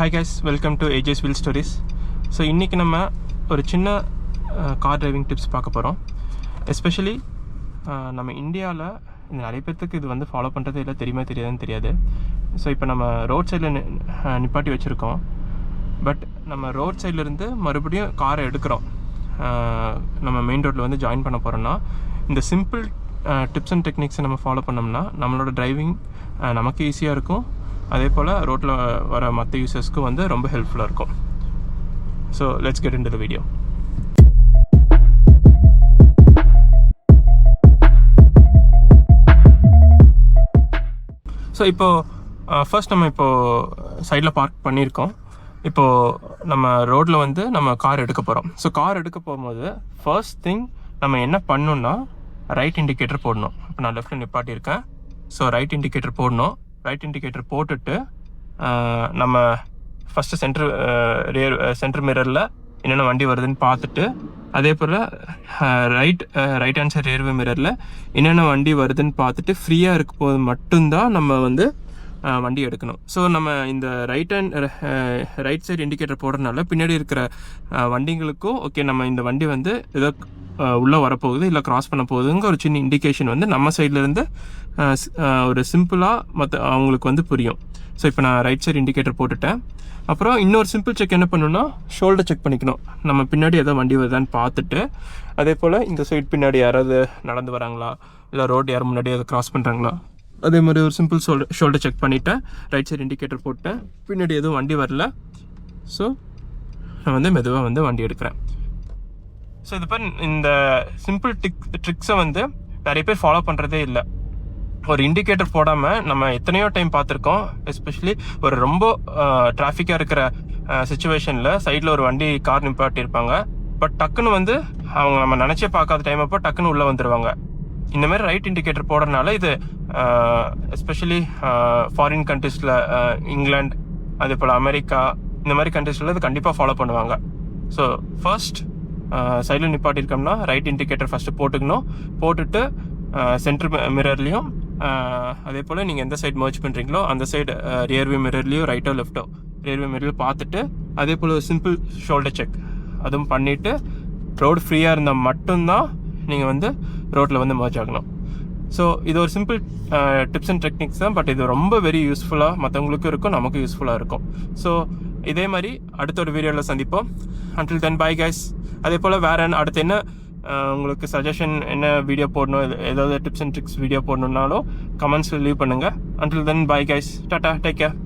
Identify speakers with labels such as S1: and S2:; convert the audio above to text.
S1: Hi guys, welcome to AJ's wheel stories. So இன்றைக்கி நம்ம ஒரு சின்ன கார் டிரைவிங் டிப்ஸ் பார்க்க போகிறோம். எஸ்பெஷலி நம்ம இந்தியாவில் நிறைய பேர்த்துக்கு இது வந்து ஃபாலோ பண்ணுறது இல்லை, தெரியாதுன்னு தெரியாது. ஸோ இப்போ நம்ம ரோட் சைடில் நிப்பாட்டி வச்சுருக்கோம். பட் நம்ம ரோட் சைட்லேருந்து மறுபடியும் காரை எடுக்கிறோம், நம்ம மெயின் ரோட்டில் வந்து ஜாயின் பண்ண போகிறோன்னா இந்த சிம்பிள் டிப்ஸ் அண்ட் டெக்னிக்ஸை நம்ம ஃபாலோ பண்ணோம்னா நம்மளோட டிரைவிங் நமக்கு ஈஸியாக இருக்கும். அதே போல் ரோட்டில் வர மற்ற யூசர்ஸ்க்கும் வந்து ரொம்ப ஹெல்ப்ஃபுல்லாக இருக்கும். So let's get into the video. So இப்போது ஃபர்ஸ்ட் நம்ம இப்போது சைடில் பார்க் பண்ணியிருக்கோம். இப்போது நம்ம ரோட்டில் வந்து நம்ம கார் எடுக்க போகிறோம். ஸோ கார் எடுக்க போகும்போது ஃபர்ஸ்ட் திங் நம்ம என்ன பண்ணணுன்னா ரைட் இண்டிகேட்டர் போடணும். இப்போ நான் லெஃப்ட்டில் நிப்பாட்டியிருக்கேன். ஸோ ரைட் இண்டிகேட்டர் போடணும். ரைட் இண்டிகேட்டர் போட்டுட்டு நம்ம ஃபஸ்ட்டு சென்டர் மிரரில் என்னென்ன வண்டி வருதுன்னு பார்த்துட்டு, அதே போல் ரைட் ஹேண்ட் சைட் ரியர் மிரரில் என்னென்ன வண்டி வருதுன்னு பார்த்துட்டு ஃப்ரீயாக இருக்கும் போது மட்டும்தான் நம்ம வந்து வண்டி எடுக்கணும். ஸோ நம்ம இந்த ரைட் சைடு இண்டிகேட்டர் போடுறதுனால பின்னாடி இருக்கிற வண்டிங்களுக்கும் ஓகே நம்ம இந்த வண்டி வந்து ஏதோ உள்ளே வரப்போகுது இல்லை கிராஸ் பண்ண போகுதுங்க ஒரு சின்ன இண்டிகேஷன் வந்து நம்ம சைட்லேருந்து ஒரு சிம்பிளாக அவங்களுக்கு வந்து புரியும். ஸோ இப்போ நான் ரைட் சைடு இண்டிகேட்டர் போட்டுட்டேன். அப்புறம் இன்னொரு சிம்பிள் செக் என்ன பண்ணணும்னா ஷோல்டர் செக் பண்ணிக்கணும். நம்ம பின்னாடி ஏதோ வண்டி வருதான்னு பார்த்துட்டு, அதே போல் இந்த சைடு பின்னாடி யாராவது நடந்து வராங்களா இல்லை ரோடு யாரும் முன்னாடி அதை கிராஸ் பண்ணுறாங்களா, அதே மாதிரி ஒரு சிம்பிள் ஷோல்டர் செக் பண்ணிவிட்டேன். ரைட் சைடு இண்டிகேட்டர் போட்டேன். பின்னாடி எதுவும் வண்டி வரல. ஸோ நான் வந்து மெதுவாக வந்து வண்டி எடுக்கிறேன். ஸோ இது பேர் இந்த சிம்பிள் ட்ரிக்ஸை வந்து நிறைய பேர் ஃபாலோ பண்ணுறதே இல்லை. ஒரு இண்டிகேட்டர் போடாமல் நம்ம எத்தனையோ டைம் பார்த்துருக்கோம். எஸ்பெஷலி ஒரு ரொம்ப டிராஃபிக்காக இருக்கிற சுச்சுவேஷனில் சைடில் ஒரு வண்டி கார் நிப்பாட்டியிருப்பாங்க. பட் டக்குன்னு வந்து அவங்க நம்ம நினச்சே பார்க்காத டைம் அப்போ டக்குன்னு உள்ளே வந்துடுவாங்க. இந்த மாதிரி ரைட் இண்டிகேட்டர் போடுறதுனால இது எஸ்பெஷலி ஃபாரின் கண்ட்ரீஸில் இங்கிலாந்து, அதே போல் அமெரிக்கா, இந்த மாதிரி கண்ட்ரீஸில் இது கண்டிப்பாக ஃபாலோ பண்ணுவாங்க. ஸோ ஃபர்ஸ்ட் சைடில் நிப்பாட்டியிருக்கோம்னா ரைட் இண்டிகேட்டர் ஃபஸ்ட்டு போட்டுக்கணும். போட்டுட்டு சென்டர் மிரர்லேயும் அதே போல் நீங்கள் எந்த சைடு மர்ஜ் பண்ணுறீங்களோ அந்த சைடு ரியர்வியூ மிரர்லேயோ ரைட்டோ லெஃப்ட்டோ ரியர்வியூ மிரர்லையோ பார்த்துட்டு, அதே போல் ஒரு சிம்பிள் ஷோல்டர் செக் அதுவும் பண்ணிவிட்டு ரோடு ஃப்ரீயாக இருந்தால் மட்டும்தான் நீங்கள் வந்து ரோட்டில் வந்து மர்ஜ் ஆகணும். ஸோ இது ஒரு சிம்பிள் டிப்ஸ் அண்ட் டெக்னிக்ஸ் தான். பட் இது ரொம்ப வெரி யூஸ்ஃபுல்லாக மற்றவங்களுக்கும் இருக்கும், நமக்கும் யூஸ்ஃபுல்லாக இருக்கும். ஸோ இதே மாதிரி அடுத்த ஒரு வீடியோவில் சந்திப்போம். Until then bye guys. அதே போல் வேறு அடுத்து என்ன உங்களுக்கு சஜஷன், என்ன வீடியோ போடணும், ஏதாவது டிப்ஸ் அண்ட் ட்ரிக்ஸ் வீடியோ போடணுன்னாலும் கமெண்ட்ஸில் லீவ் பண்ணுங்கள். Until then bye guys. Tata, take care.